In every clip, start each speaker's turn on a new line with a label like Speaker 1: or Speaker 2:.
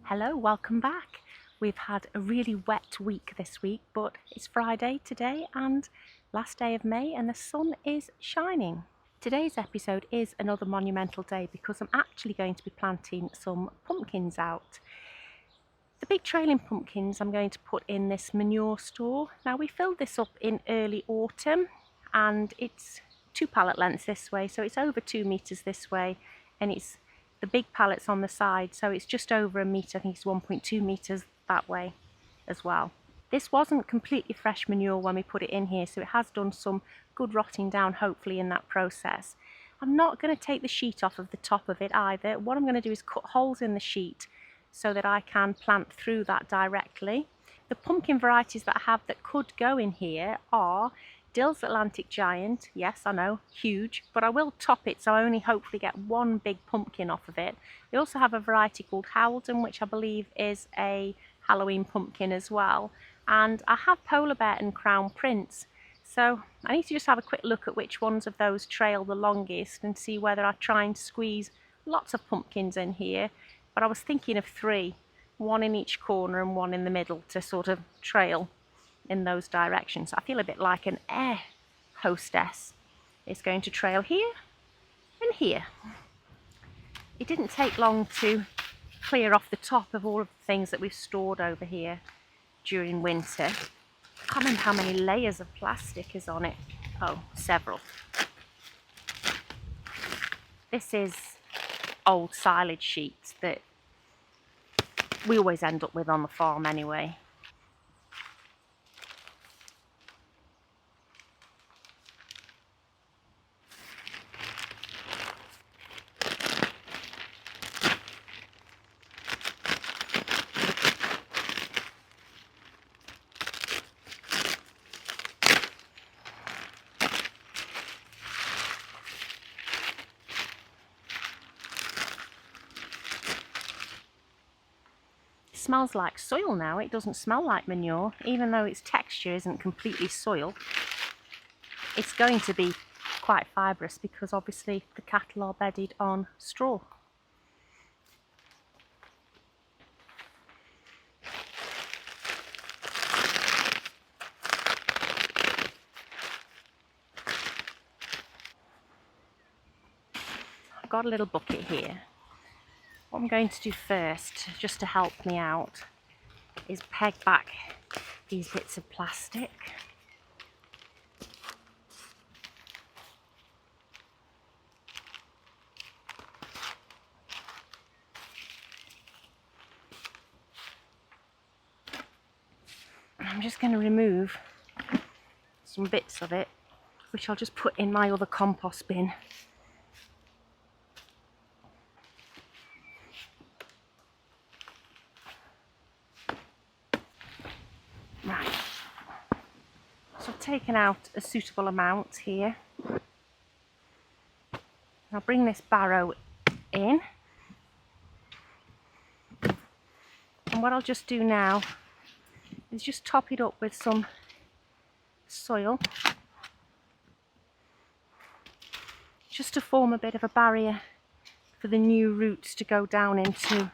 Speaker 1: Hello, welcome back. We've had a really wet week this week, but it's Friday today and last day of May and the sun is shining. Today's episode is another monumental day because I'm actually going to be planting some pumpkins out. The big trailing pumpkins I'm going to put in this manure store. Now we filled this up in early autumn and it's 2 pallet lengths this way, so it's over 2 meters this way, and it's the big pallets on the side, so it's just over a metre. I think it's 1.2 metres that way as well. This wasn't completely fresh manure when we put it in here, so it has done some good rotting down hopefully in that process. I'm not going to take the sheet off of the top of it either. What I'm going to do is cut holes in the sheet so that I can plant through that directly. The pumpkin varieties that I have that could go in here are Dills Atlantic Giant, yes I know, huge, but I will top it so I only hopefully get one big pumpkin off of it. We also have a variety called Howden, which I believe is a Halloween pumpkin as well. And I have Polar Bear and Crown Prince, so I need to just have a quick look at which ones of those trail the longest and see whether I try and squeeze lots of pumpkins in here. But I was thinking of 3, one in each corner and one in the middle to sort of trail in those directions. I feel a bit like an air hostess. It's going to trail here and here. It didn't take long to clear off the top of all of the things that we've stored over here during winter. I can't remember how many layers of plastic is on it. Oh, several. This is old silage sheets that we always end up with on the farm anyway. Smells like soil now. It doesn't smell like manure, even though its texture isn't completely soil. It's going to be quite fibrous because obviously the cattle are bedded on straw. I've got a little bucket here. What I'm going to do first, just to help me out, is peg back these bits of plastic. I'm just going to remove some bits of it, which I'll just put in my other compost bin. Right, so I've taken out a suitable amount here. I'll bring this barrow in, and what I'll just do now is just top it up with some soil, just to form a bit of a barrier for the new roots to go down into,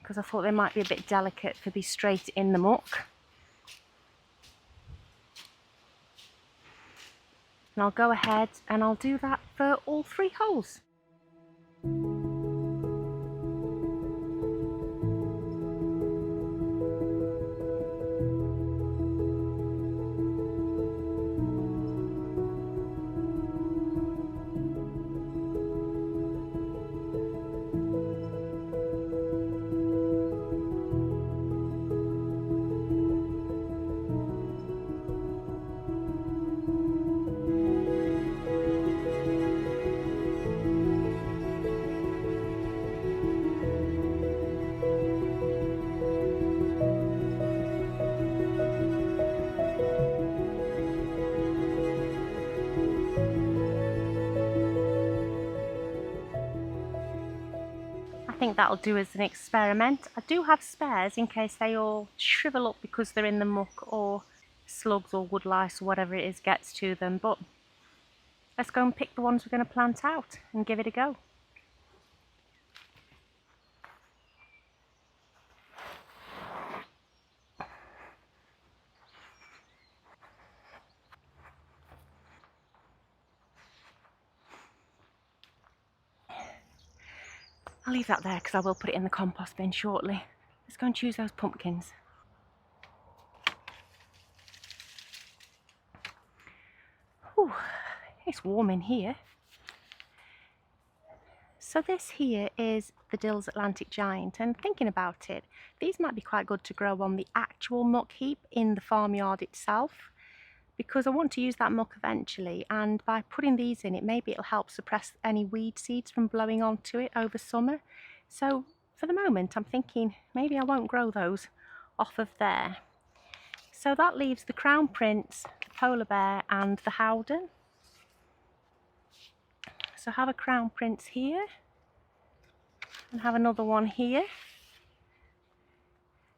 Speaker 1: because I thought they might be a bit delicate to be straight in the muck. And I'll go ahead and I'll do that for all 3 holes. I think that'll do as an experiment. I do have spares in case they all shrivel up because they're in the muck, or slugs or wood lice or whatever it is gets to them, but let's go and pick the ones we're going to plant out and give it a go. I'll leave that there because I will put it in the compost bin shortly. Let's go and choose those pumpkins. Whew, it's warm in here. So this here is the Dills Atlantic Giant, and thinking about it, these might be quite good to grow on the actual muck heap in the farmyard itself, because I want to use that muck eventually, and by putting these in it, maybe it'll help suppress any weed seeds from blowing onto it over summer. So for the moment I'm thinking maybe I won't grow those off of there. So that leaves the crown prince, the polar bear and the Howden. So have a crown prince here and have another one here.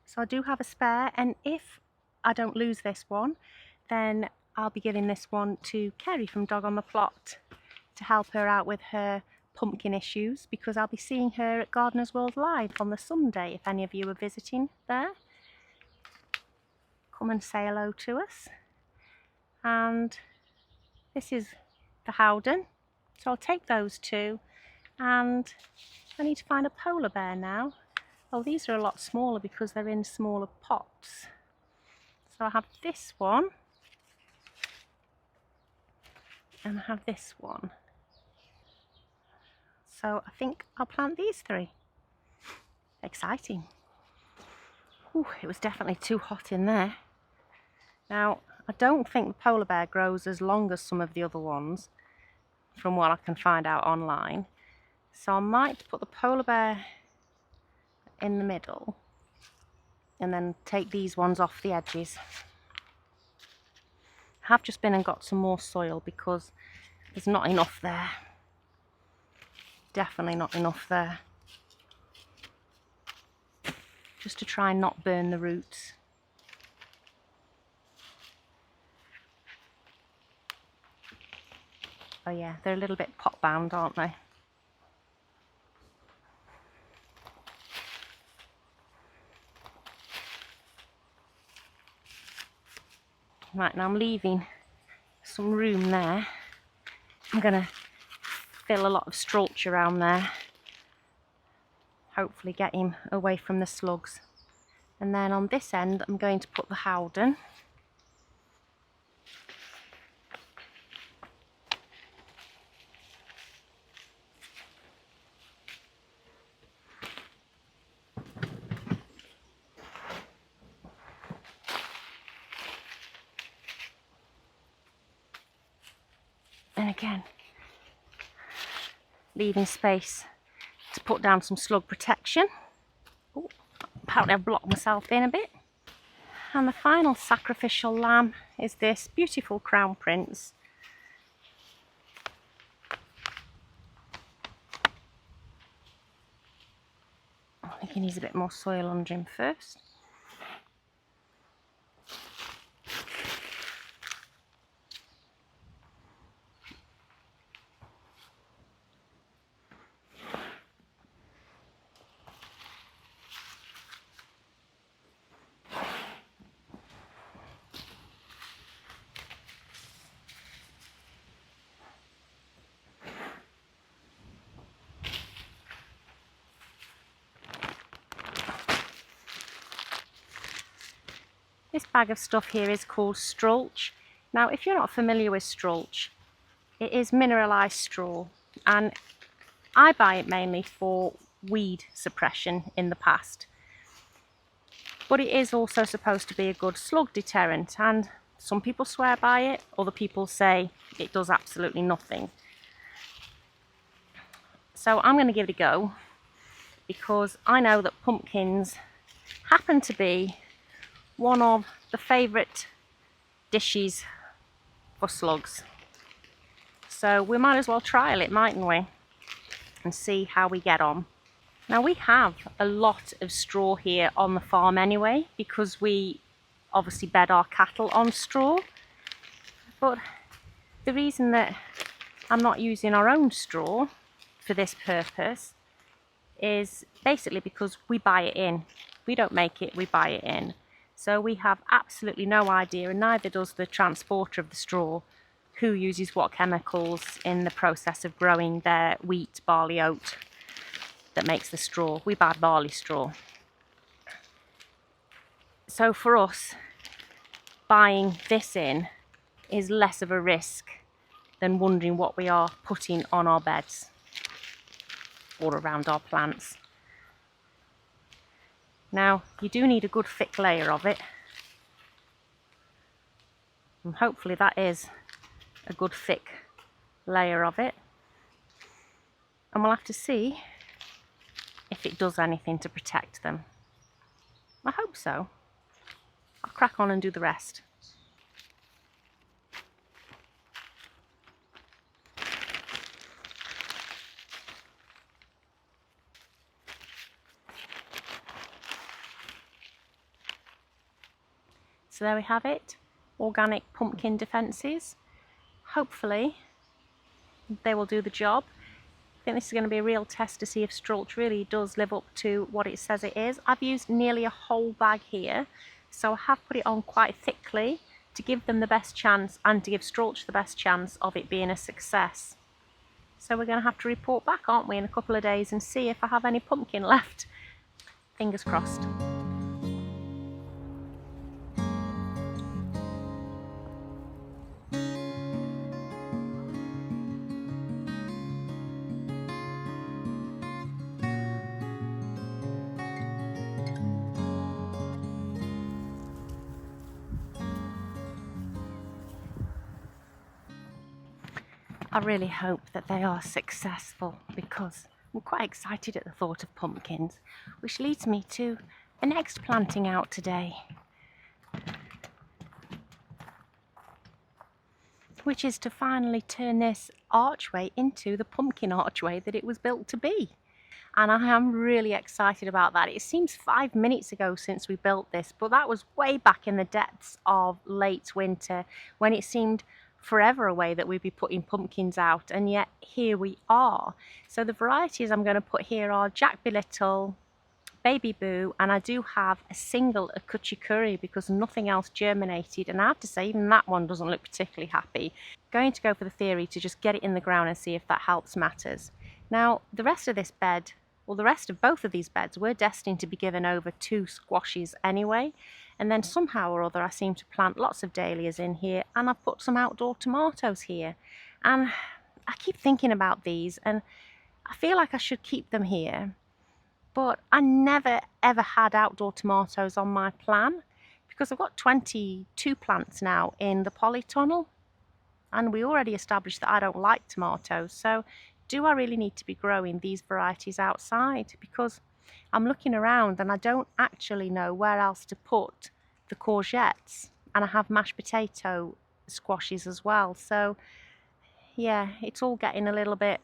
Speaker 1: So I do have a spare, and if I don't lose this one, then I'll be giving this one to Kerry from Dog on the Plot to help her out with her pumpkin issues, because I'll be seeing her at Gardeners World Live on the Sunday if any of you are visiting there. Come and say hello to us. And this is the Howden, so I'll take those two, and I need to find a polar bear now. Oh, these are a lot smaller because they're in smaller pots. So I have this one and I have this one. So I think I'll plant these three. Exciting. Ooh, it was definitely too hot in there. Now, I don't think the polar bear grows as long as some of the other ones, from what I can find out online. So I might put the polar bear in the middle and then take these ones off the edges. I have just been and got some more soil because there's not enough there. Definitely not enough there. Just to try and not burn the roots. Oh yeah, they're a little bit pot bound, aren't they? Right, now I'm leaving some room there. I'm going to fill a lot of straulch around there. Hopefully get him away from the slugs. And then on this end I'm going to put the Howden. And again, leaving space to put down some slug protection. Oh, apparently I've blocked myself in a bit. And the final sacrificial lamb is this beautiful crown prince. I think he needs a bit more soil under him first. This bag of stuff here is called straulch. Now, if you're not familiar with straulch, it is mineralised straw, and I buy it mainly for weed suppression in the past. But it is also supposed to be a good slug deterrent, and some people swear by it, other people say it does absolutely nothing. So I'm going to give it a go, because I know that pumpkins happen to be one of the favourite dishes for slugs. So we might as well trial it, mightn't we? And see how we get on. Now, we have a lot of straw here on the farm anyway, because we obviously bed our cattle on straw. But the reason that I'm not using our own straw for this purpose is basically because we buy it in. We don't make it, we buy it in. So we have absolutely no idea, and neither does the transporter of the straw, who uses what chemicals in the process of growing their wheat, barley, oat. that makes the straw. We buy barley straw. So for us, buying this in is less of a risk than wondering what we are putting on our beds or around our plants. Now, you do need a good thick layer of it, and hopefully that is a good thick layer of it, and we'll have to see if it does anything to protect them. I hope so. I'll crack on and do the rest. So there we have it, organic pumpkin defences. Hopefully they will do the job. I think this is going to be a real test to see if Strulch really does live up to what it says it is. I've used nearly a whole bag here, so I have put it on quite thickly to give them the best chance and to give Strulch the best chance of it being a success. So we're going to have to report back, aren't we, in a couple of days and see if I have any pumpkin left. Fingers crossed. I really hope that they are successful because I'm quite excited at the thought of pumpkins, which leads me to the next planting out today, which is to finally turn this archway into the pumpkin archway that it was built to be. And I am really excited about that. It seems 5 minutes ago since we built this, but that was way back in the depths of late winter when it seemed forever away that we'd be putting pumpkins out, and yet here we are. So the varieties I'm going to put here are Jack Be Little, Baby Boo, and I do have a single Uchiki Kuri because nothing else germinated, and I have to say even that one doesn't look particularly happy. Going to go for the theory to just get it in the ground and see if that helps matters. Now the rest of this bed, well, the rest of both of these beds were destined to be given over to squashes anyway, and then somehow or other I seem to plant lots of dahlias in here, and I've put some outdoor tomatoes here, and I keep thinking about these and I feel like I should keep them here, but I never ever had outdoor tomatoes on my plan because I've got 22 plants now in the polytunnel, and we already established that I don't like tomatoes. So do I really need to be growing these varieties outside? Because I'm looking around and I don't actually know where else to put the courgettes, and I have mashed potato squashes as well. So yeah, it's all getting a little bit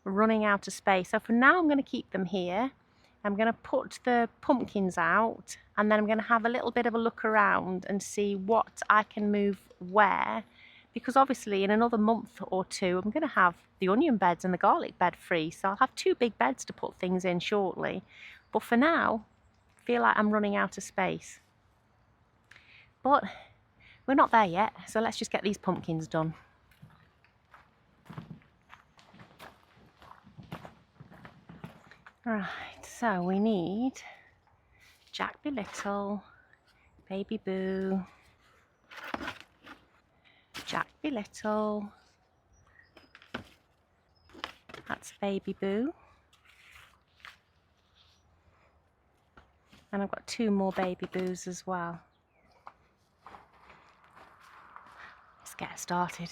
Speaker 1: running out of space. So for now I'm going to keep them here. I'm going to put the pumpkins out, and then I'm going to have a little bit of a look around and see what I can move where, because obviously in another month or two I'm going to have the onion beds and the garlic bed free, so I'll have 2 big beds to put things in shortly. But for now I feel like I'm running out of space, but we're not there yet, so let's just get these pumpkins done. Right, so we need Jack Be Little, Baby Boo, Jack Be Little, that's Baby Boo, and I've got 2 more Baby Boos as well. Let's get started.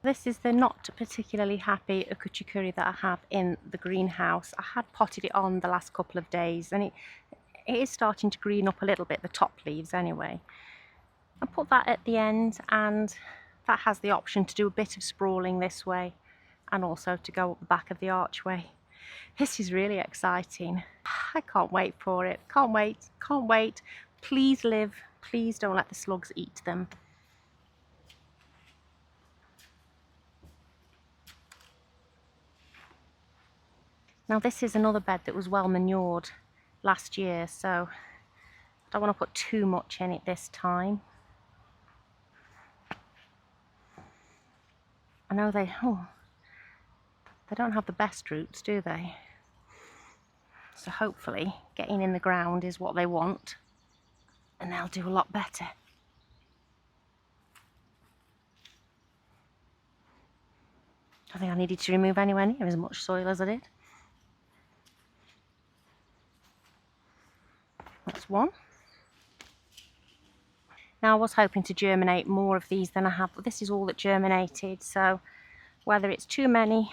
Speaker 1: This is the not particularly happy Uchiki Kuri that I have in the greenhouse. I had potted it on the last couple of days, and it is starting to green up a little bit, the top leaves anyway. I put that at the end, and that has the option to do a bit of sprawling this way. and also to go up the back of the archway. This is really exciting. I can't wait for it. Can't wait. Can't wait. Please live. Please don't let the slugs eat them. Now this is another bed that was well manured last year, so I don't want to put too much in it this time. I know they don't have the best roots, do they? So hopefully getting in the ground is what they want, and they'll do a lot better. I think I needed to remove anywhere near as much soil as I did. That's one. Now I was hoping to germinate more of these than I have, but this is all that germinated, so whether it's too many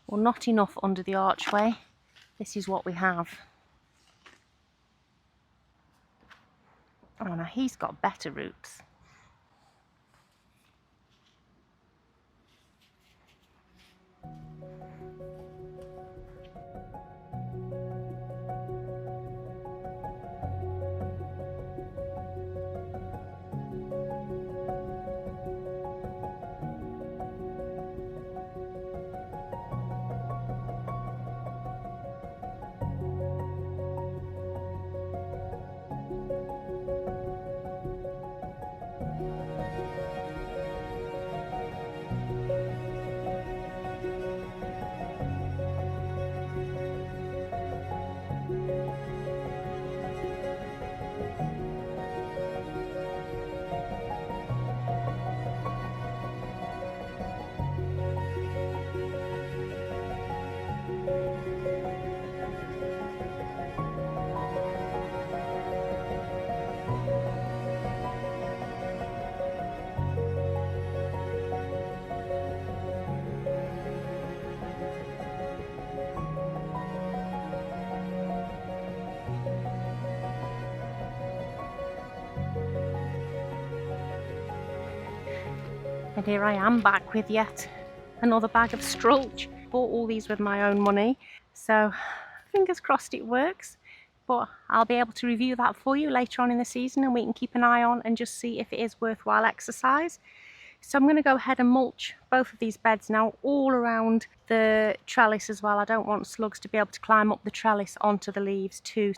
Speaker 1: or not enough under the archway, this is what we have. Oh, now he's got better roots. And here I am back with yet another bag of strulch. Bought all these with my own money, so fingers crossed it works. But I'll be able to review that for you later on in the season, and we can keep an eye on and just see if it is worthwhile exercise. So I'm going to go ahead and mulch both of these beds now, all around the trellis as well. I don't want slugs to be able to climb up the trellis onto the leaves too.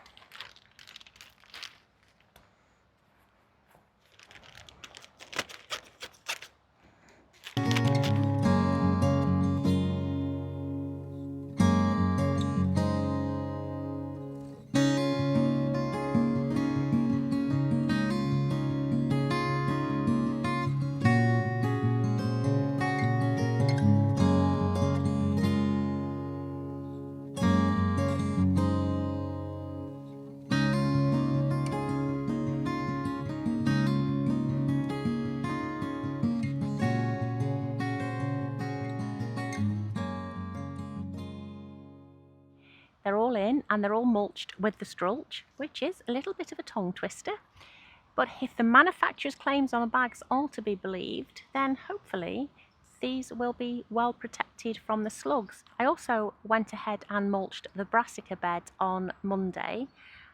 Speaker 1: They're all in and they're all mulched with the strulch, which is a little bit of a tongue twister. But if the manufacturer's claims on the bags are to be believed, then hopefully these will be well protected from the slugs. I also went ahead and mulched the brassica bed on Monday,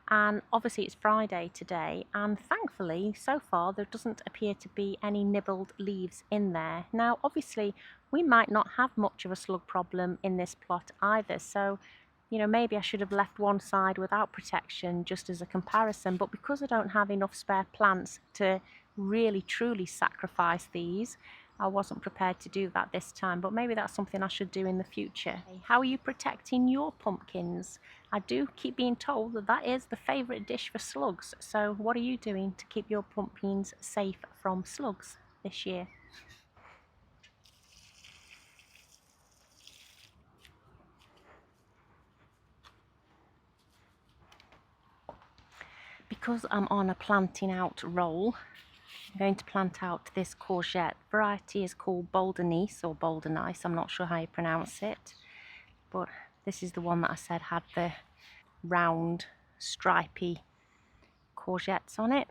Speaker 1: and obviously it's Friday today, and thankfully so far there doesn't appear to be any nibbled leaves in there. Now obviously we might not have much of a slug problem in this plot either, so you know, maybe I should have left one side without protection just as a comparison, but because I don't have enough spare plants to really truly sacrifice these, I wasn't prepared to do that this time, but maybe that's something I should do in the future. How are you protecting your pumpkins? I do keep being told that that is the favourite dish for slugs, so what are you doing to keep your pumpkins safe from slugs this year? Because I'm on a planting out roll, I'm going to plant out this courgette. Variety is called Boldenice or Boldenice, I'm not sure how you pronounce it, but this is the one that I said had the round stripy courgettes on it.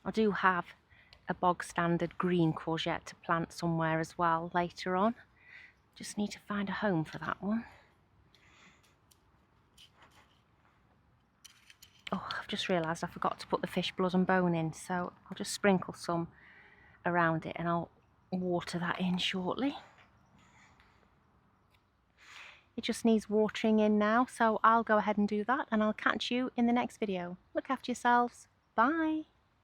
Speaker 1: I do have a bog standard green courgette to plant somewhere as well later on. Just need to find a home for that one. Oh, I've just realised I forgot to put the fish blood and bone in, so I'll just sprinkle some around it and I'll water that in shortly. It just needs watering in now, so I'll go ahead and do that and I'll catch you in the next video. Look after yourselves. Bye!